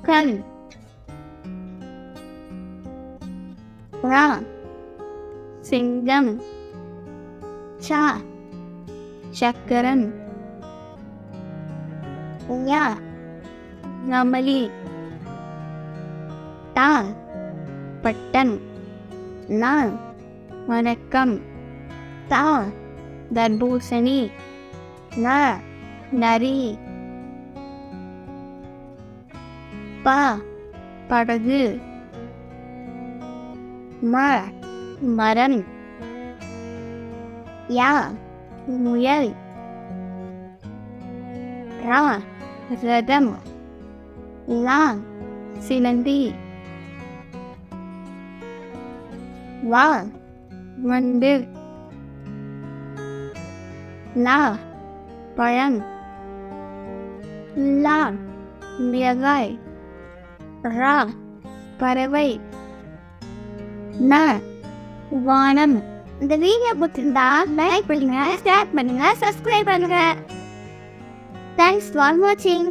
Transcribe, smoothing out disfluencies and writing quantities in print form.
கண். ரா சிங்கம். சா சக்கரம். ஞா நமலி. டா பட்டம். நா வணக்கம். தா தர்பூசணி. ந நரி. ப படகு. ம மரம். யா முயல். ரா ரதம். லா சிலந்தி. வா வண்டு. லா பழம். லா மிளகாய். ரா பறவை. ந வானம். இந்த வீடியோ பிடிச்சிருந்தா லைக் பண்ணுங்க, ஷேர் பண்ணுங்க, சப்ஸ்கிரைப் பண்ணுங்க. தேங்க்ஸ் ஃபார் வாட்சிங்.